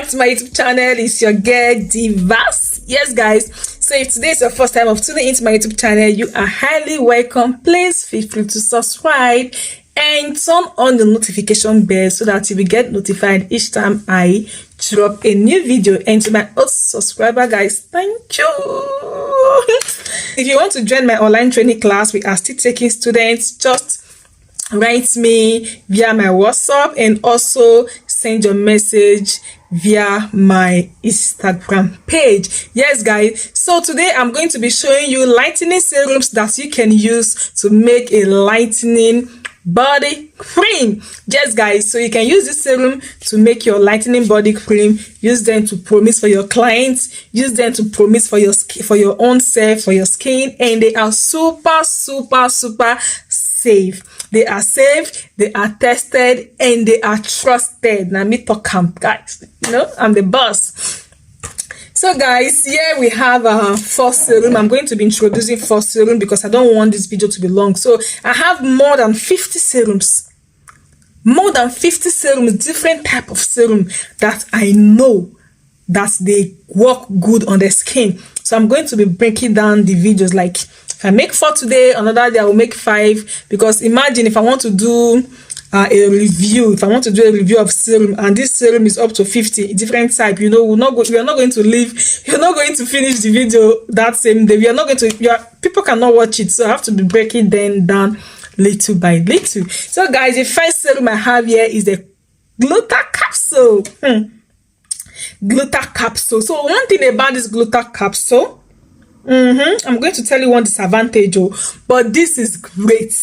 back to my YouTube channel. It's your girl Divas. Yes guys, so if today is your first time of tuning into my YouTube channel, you are highly welcome. Please feel free to subscribe and turn on the notification bell so that you will get notified each time I drop a new video. And to my old subscriber guys, thank you. If you want to join my online training class, we are still taking students. Just write me via my WhatsApp and also send your message via my Instagram page. Yes guys, so today I'm going to be showing you lightening serums that you can use to make a lightening body cream. Yes guys, so you can use this serum to make your lightening body cream. Use them to promise for your clients, use them to promise for your skin, for your own self, for your skin, and they are super safe. They are safe, they are tested, and they are trusted. Now me talk camp guys, you know I'm the boss. So guys, here we have a first serum. I'm going to be introducing first serum because I don't want this video to be long. So I have more than 50 serums, different type of serum that I know that they work good on the skin. So I'm going to be breaking down the videos. Like if I make 4 today, another day I will make 5, because imagine if I want to do a review, if I want to do a review of serum and this serum is up to 50 different type, you know, we are not going to leave, you're not going to finish the video that same day. We are not going to, people cannot watch it, so I have to be breaking them down little by little. So guys, the first serum I have here is the Gluta capsule. Gluta capsule. So one thing about this Gluta capsule, I'm going to tell you one disadvantage, but this is great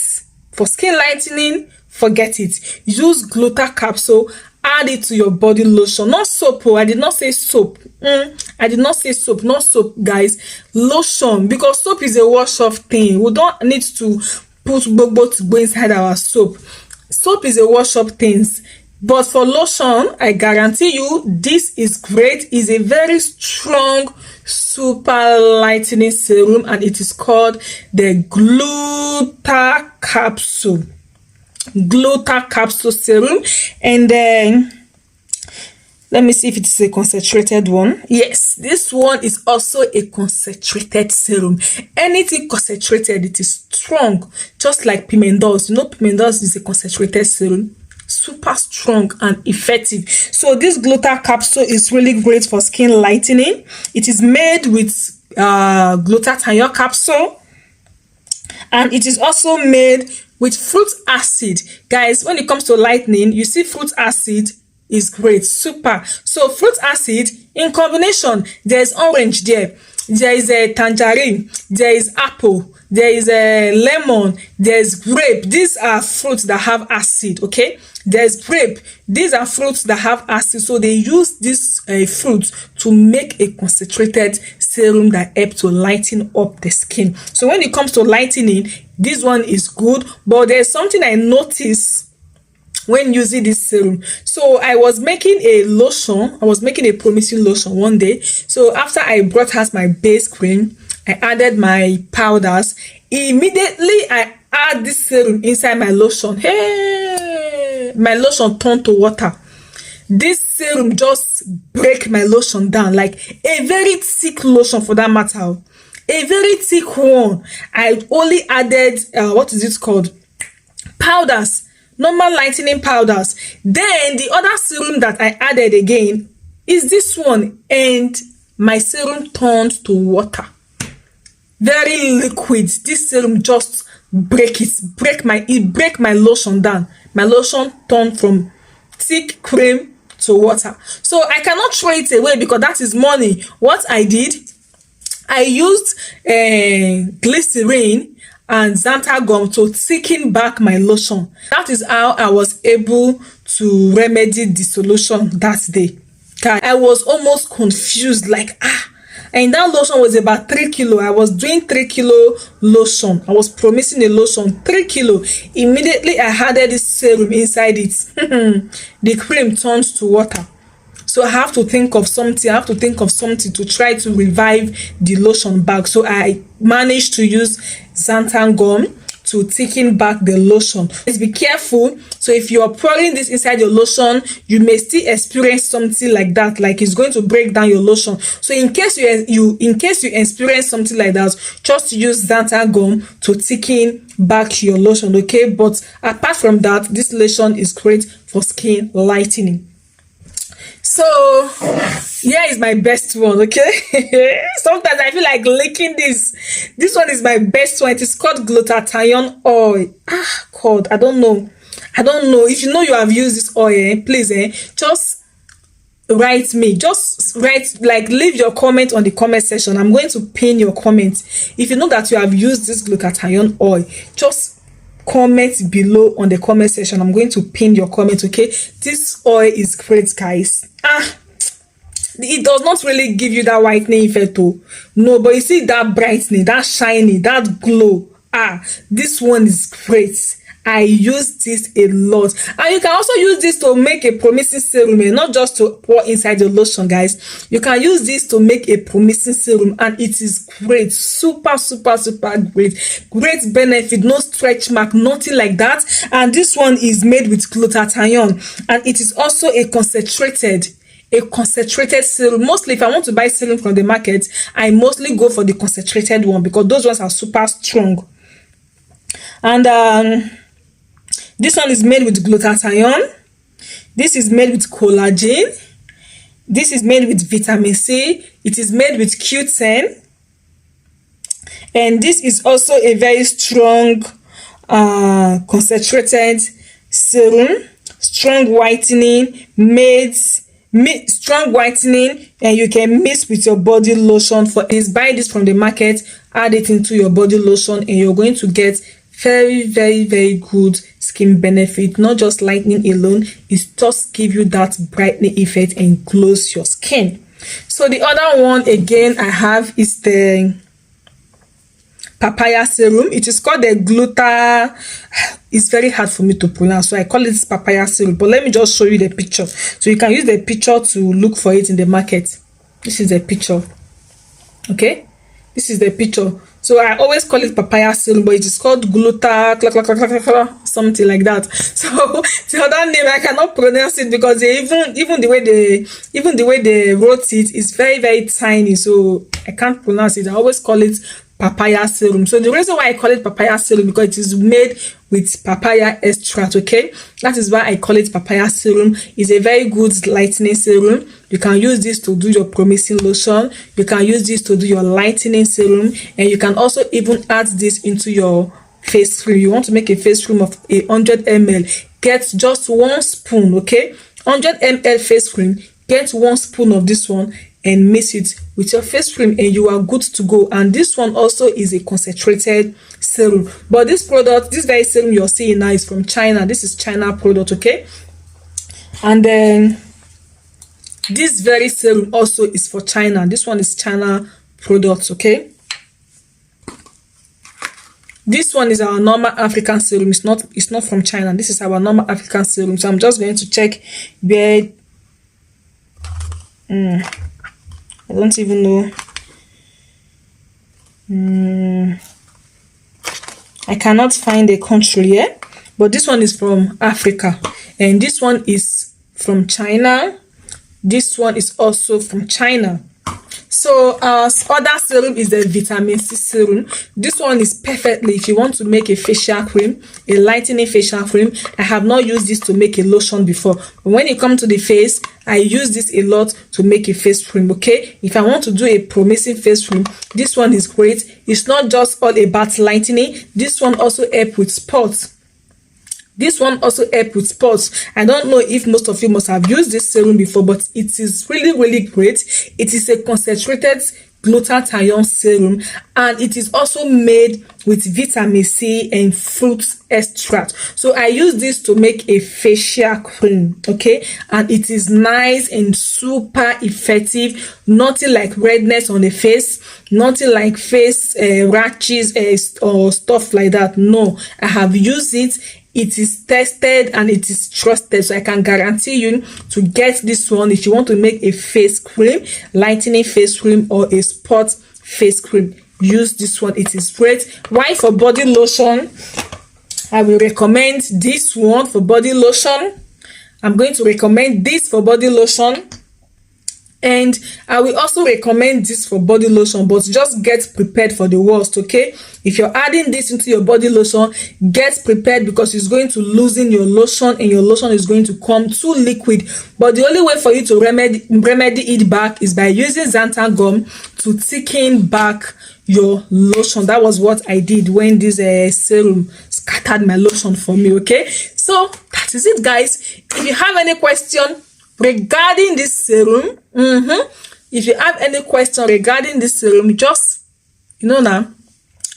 for skin lightening. Forget it. Use Gluta capsule, add it to your body lotion, not soap. I did not say soap. I did not say soap, not soap guys, lotion, because soap is a wash off thing. We don't need to put bobo to go inside our soap. Soap is a wash up things, but for lotion, I guarantee you this is great. It's a very strong, super lightening serum, and it is called the Gluta capsule. Gluta capsule serum. And then let me see if it's a concentrated one. Yes, this one is also a concentrated serum. Anything concentrated, it is strong, just like pimentos. You know, pimentos is a concentrated serum, super strong and effective. So this Gluta capsule is really great for skin lightening. It is made with Glutathione capsule, and it is also made with fruit acid. Guys, when it comes to lightening, you see fruit acid is great, super. So fruit acid in combination, there's orange there, there is a tangerine, there is apple, there is a lemon, there's grape. These are fruits that have acid, okay? There's grape. These are fruits that have acid. So they use this fruits to make a concentrated serum that helps to lighten up the skin. So when it comes to lightening, this one is good. But there's something I noticed when using this serum. So I was making a lotion. I was making a Promixing lotion one day. So after I brought out my base cream, I added my powders. Immediately I add this serum inside my lotion. Hey, my lotion turned to water. This serum just break my lotion down, like a very thick lotion for that matter. A very thick one. I only added what is it called? Powders, normal lightening powders. Then the other serum that I added again is this one, and my serum turned to water. Very liquid. This serum just break my lotion down. My lotion turned from thick cream to water. So I cannot throw it away because that is money. What I did, I used glycerin and xanthan gum to thicken back my lotion. That is how I was able to remedy the solution that day. I was almost confused, like and that lotion was about 3 kilo. I was doing 3 kilo lotion. I was promising a lotion 3 kilo. Immediately I added this serum inside it. The cream turns to water. So I have to think of something. I have to think of something to try to revive the lotion back. So I managed to use xanthan gum to thicken back the lotion. Just be careful. So if you are pouring this inside your lotion, you may still experience something like that, like it's going to break down your lotion. So in case you experience something like that, just use xanthan gum to thicken back your lotion, okay? But apart from that, this lotion is great for skin lightening. So here is my best one, okay? Sometimes I feel like licking this. This one is my best one. It is called Glutathione oil. God, I don't know. If you know you have used this oil, please, just write me. Just write, like, leave your comment on the comment section. I'm going to pin your comment. If you know that you have used this Glutathione oil, just comment below on the comment section. I'm going to pin your comment, okay? This oil is great, guys. It does not really give you that whitening effect, though. No, but you see that brightening, that shiny, that glow. This one is great. I use this a lot. And you can also use this to make a Promixing serum, not just to pour inside your lotion, guys. You can use this to make a Promixing serum, and it is great. Super, super, super great. Great benefit, no stretch mark, nothing like that. And this one is made with glutathione, and it is also a concentrated serum. Mostly, if I want to buy serum from the market, I mostly go for the concentrated one because those ones are super strong. And this one is made with glutathione. This is made with collagen. This is made with vitamin C. It is made with Q10. And this is also a very strong concentrated serum. Strong whitening, strong whitening, and you can mix with your body lotion. For this, buy this from the market, add it into your body lotion, and you're going to get very, very, very good skin benefit. Not just lightening alone, it just give you that brightening effect and glows your skin. So the other one again I have is the papaya serum. It is called the Gluta. It's very hard for me to pronounce, so I call it papaya serum. But let me just show you the picture, so you can use the picture to look for it in the market. This is the picture, okay? This is the picture. So I always call it papaya serum, but it is called Gluta, something like that. So the other name I cannot pronounce it because they even the way they wrote it is very, very tiny, so I can't pronounce it. I always call it papaya serum. So the reason why I call it papaya serum because it is made with papaya extract, okay? That is why I call it papaya serum. It's a very good lightening serum. You can use this to do your Promixing lotion. You can use this to do your lightening serum, and you can also even add this into your face cream. You want to make a face cream of 100 ml, get just 1 spoon, okay? 100 ml face cream, get 1 spoon of this one and mix it with your face cream, and you are good to go. And this one also is a concentrated serum, but this product, this very serum you're seeing now, is from China. This is China product, okay? And then this very serum also is for China. This one is China product, okay? This one is our normal African serum. It's not from China. This is our normal African serum. So I'm just going to check where I don't even know. I cannot find a country here, but this one is from Africa, and this one is from China. This one is also from China. So our other serum is the vitamin C serum. This one is perfectly if you want to make a facial cream, a lightening facial cream. I have not used this to make a lotion before, but when it comes to the face, I use this a lot to make a face cream, okay? If I want to do a Promixing face cream, this one is great. It's not just all about lightening. This one also helps with spots. This one also helps with spots. I don't know if most of you must have used this serum before, but it is really, really great. It is a concentrated glutathione serum, and it is also made with vitamin C and fruit extract. So I use this to make a facial cream, okay? And it is nice and super effective. Nothing like redness on the face, nothing like face rashes or stuff like that. No, I have used it. It is tested and it is trusted, so I can guarantee you to get this one if you want to make a face cream, lightening face cream, or a spot face cream. use this one. It is great. Why for body lotion? I will recommend this one for body lotion. I'm going to recommend this for body lotion. And I will also recommend this for body lotion, but just get prepared for the worst, okay? If you're adding this into your body lotion, get prepared because it's going to loosen your lotion and your lotion is going to come too liquid. But the only way for you to remedy it back is by using xanthan gum to thicken back your lotion. That was what I did when this serum scattered my lotion for me, okay? So that is it, guys. If you have any question regarding this serum, if you have any question regarding this serum, just now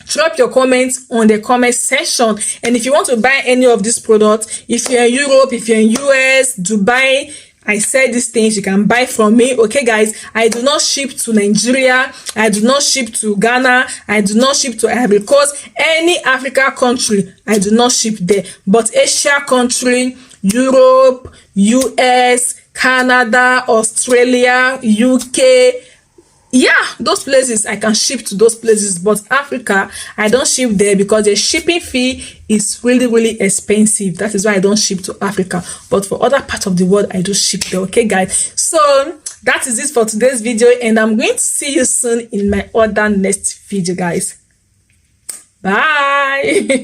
drop your comments on the comment section. And if you want to buy any of these products, if you're in Europe, if you're in US, Dubai, I said these things, you can buy from me, okay guys? I do not ship to Nigeria, I do not ship to Ghana, I do not ship to Ivory Coast, any Africa country I do not ship there, but Asia country, Europe, US, Canada, Australia, UK, yeah, those places I can ship to those places, but Africa I don't ship there because the shipping fee is really expensive. That is why I don't ship to Africa, but for other parts of the world I do ship there, okay guys? So that is it for today's video, and I'm going to see you soon in my other next video, guys. Bye.